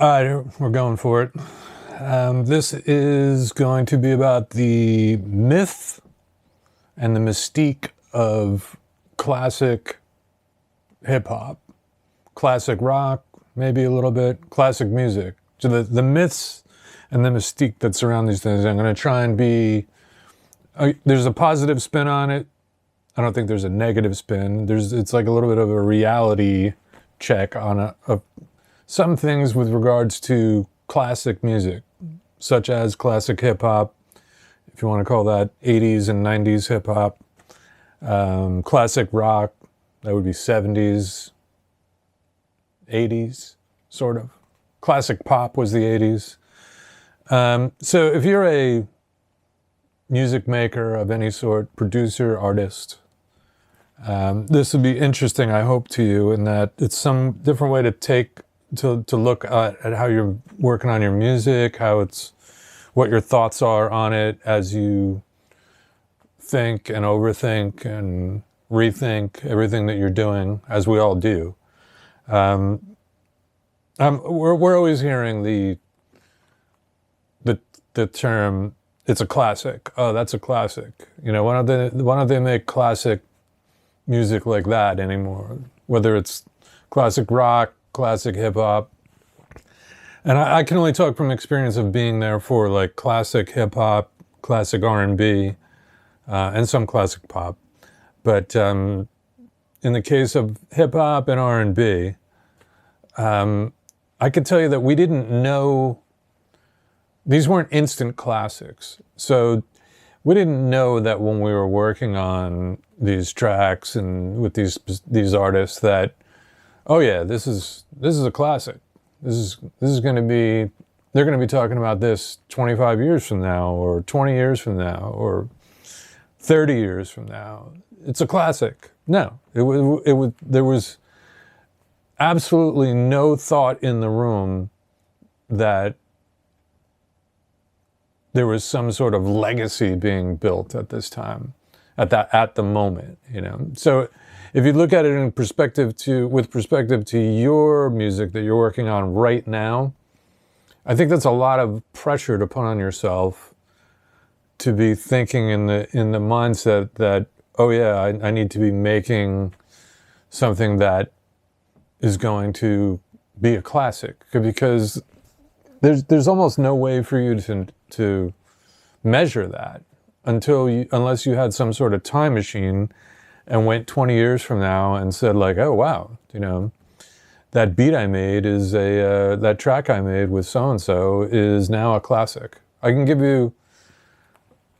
All right, we're going for it. This is going to be about the myth and the mystique of classic hip hop, classic rock, maybe a little bit, classic music. So the myths and the mystique that surround these things. I'm going to try and be. There's a positive spin on it. I don't think there's a negative spin. It's like a little bit of a reality check on some things with regards to classic music, such as classic hip hop, if you want to call that 80s and 90s hip hop, classic rock, that would be 70s, 80s, sort of. Classic pop was the 80s. So if you're a music maker of any sort, producer, artist, this would be interesting, I hope, to you, in that it's some different way to look at how you're working on your music, what your thoughts are on it as you think and overthink and rethink everything that you're doing, as we all do. We're always hearing the term, it's a classic. Oh, that's a classic. You know, why don't they make classic music like that anymore? Whether it's classic rock, classic hip hop. And I can only talk from experience of being there for like classic hip hop, classic R&B, and some classic pop. But in the case of hip hop and R&B, I could tell you that we didn't know, these weren't instant classics. So we didn't know that when we were working on these tracks and with these artists that, oh yeah, this is a classic. This is going to be, they're going to be talking about this 25 years from now, or 20 years from now, or 30 years from now. It's a classic. No, there was absolutely no thought in the room that there was some sort of legacy being built at this time, at the moment, you know. So if you look at it with perspective to your music that you're working on right now, I think that's a lot of pressure to put on yourself, to be thinking in the mindset that, oh yeah, I need to be making something that is going to be a classic, because there's almost no way for you to measure that unless you had some sort of time machine and went 20 years from now and said like, oh wow, you know, that beat I made is that track I made with so-and-so is now a classic. I can give you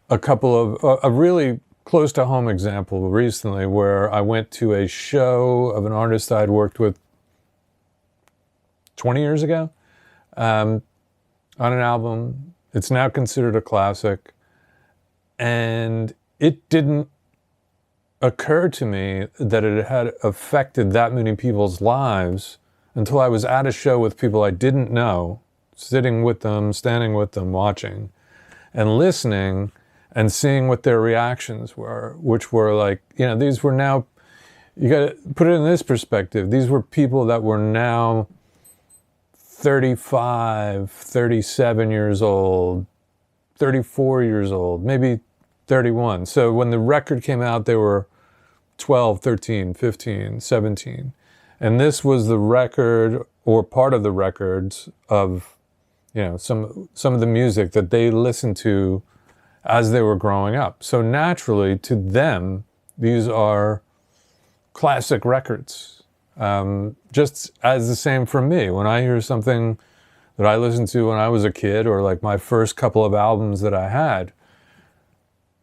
a couple of, a really close to home example recently where I went to a show of an artist I'd worked with 20 years ago on an album. It's now considered a classic. And it didn't occur to me that it had affected that many people's lives until I was at a show with people I didn't know, sitting with them, standing with them, watching, and listening and seeing what their reactions were, which were like, you know, these were now, you got to put it in this perspective, these were people that were now 35, 37 years old, 34 years old, maybe 31. So when the record came out, they were 12, 13, 15, 17. And this was the record, or part of the records of, you know, some of the music that they listened to as they were growing up. So naturally, to them, these are classic records. Just as the same for me. When I hear something that I listened to when I was a kid, or like my first couple of albums that I had,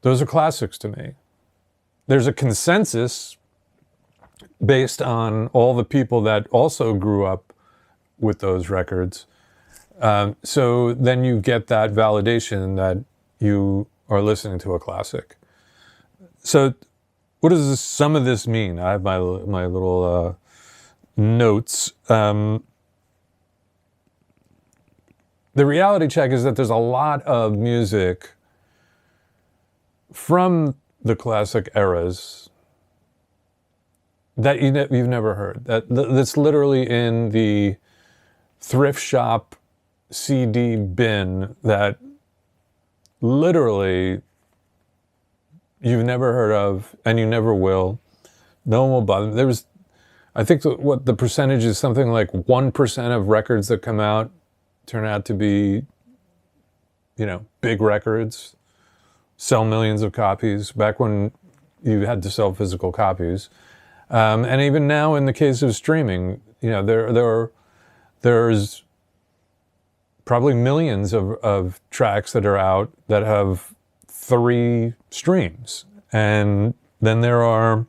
those are classics to me. There's a consensus based on all the people that also grew up with those records. So then you get that validation that you are listening to a classic. So what does some of this mean? I have my little notes. The reality check is that there's a lot of music from the classic eras that you've never heard. That's literally in the thrift shop CD bin that literally you've never heard of and you never will. No one will buy them. There was, I think what the percentage is, something like 1% of records that come out turn out to be, you know, big records, sell millions of copies, back when you had to sell physical copies. And even now in the case of streaming, you know, there's probably millions of tracks that are out that have 3 streams. And then there are,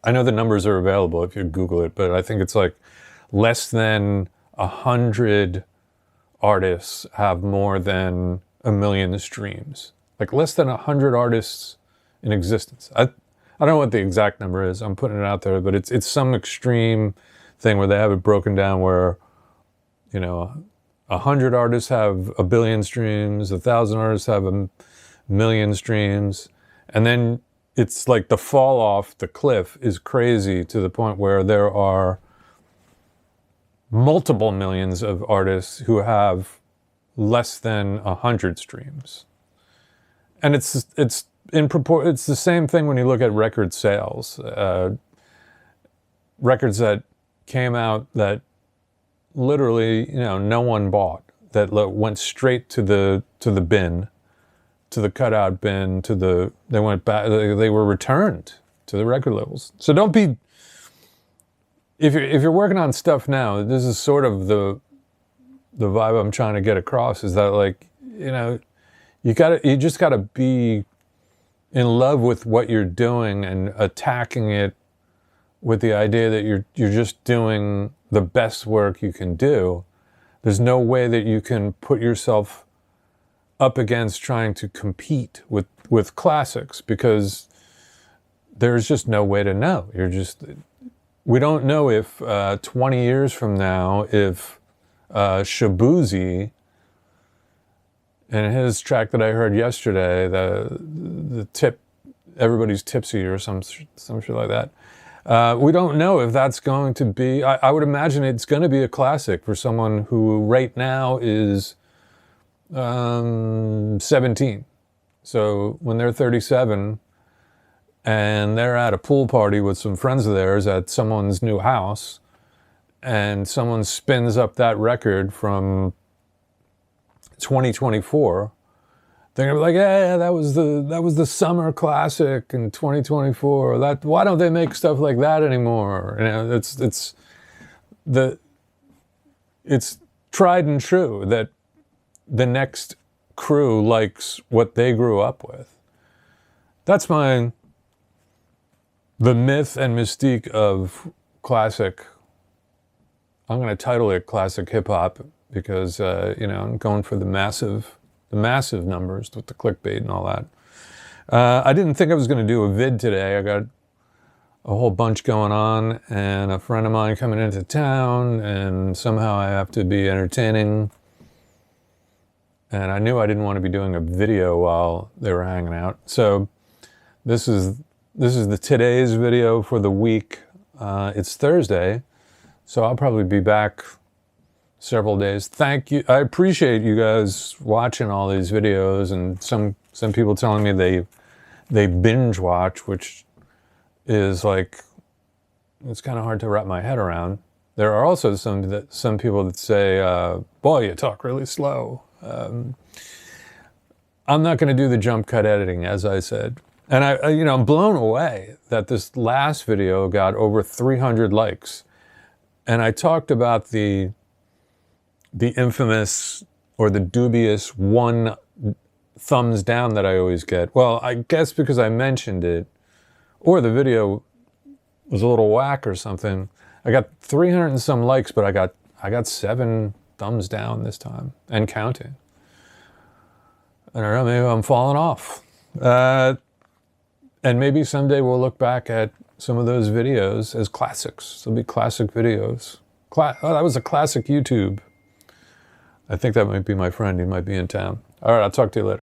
I know the numbers are available if you Google it, but I think it's like less than 100 artists have more than 1 million streams. Like less than 100 artists in existence. I don't know what the exact number is. I'm putting it out there, but it's some extreme thing where they have it broken down where, you know, 100 artists have 1 billion streams, 1,000 artists have 1 million streams, and then it's like the fall off the cliff is crazy to the point where there are multiple millions of artists who have less than 100 streams. And it's the same thing when you look at record sales. Records that came out that literally, you know, no one bought, that went straight to the bin, to the cutout bin, they went back, they were returned to the record labels. So don't be, if you're working on stuff now, this is sort of the vibe I'm trying to get across, is that, like, you know, you just gotta be in love with what you're doing and attacking it with the idea that you're just doing the best work you can do. There's no way that you can put yourself up against trying to compete with classics, because there's just no way to know. We don't know if 20 years from now, if Shabuzi and his track that I heard yesterday, the tip, everybody's tipsy or some shit like that. We don't know if that's going to be, I would imagine it's going to be a classic for someone who right now is 17. So when they're 37 and they're at a pool party with some friends of theirs at someone's new house, and someone spins up that record from 2024, they're gonna be like, yeah, that was the summer classic in 2024. Why don't they make stuff like that anymore? You know, it's tried and true that the next crew likes what they grew up with. That's the myth and mystique of classic. I'm going to title it classic hip hop because, you know, I'm going for the massive numbers with the clickbait and all that. I didn't think I was going to do a vid today. I got a whole bunch going on and a friend of mine coming into town, and somehow I have to be entertaining. And I knew I didn't want to be doing a video while they were hanging out. So this is the today's video for the week. It's Thursday, so I'll probably be back several days. Thank you. I appreciate you guys watching all these videos, and some people telling me they binge watch, which is like, it's kind of hard to wrap my head around. There are also some people that say, boy, you talk really slow. I'm not going to do the jump cut editing, as I said. And I'm blown away that this last video got over 300 likes. And I talked about the infamous or the dubious 1 thumbs down that I always get. Well, I guess because I mentioned it, or the video was a little whack or something, I got 300 and some likes, but I got 7 thumbs down this time, and counting. I don't know, maybe I'm falling off. And maybe someday we'll look back at some of those videos as classics. They'll be classic videos. Oh, that was a classic YouTube. I think that might be my friend. He might be in town. All right, I'll talk to you later.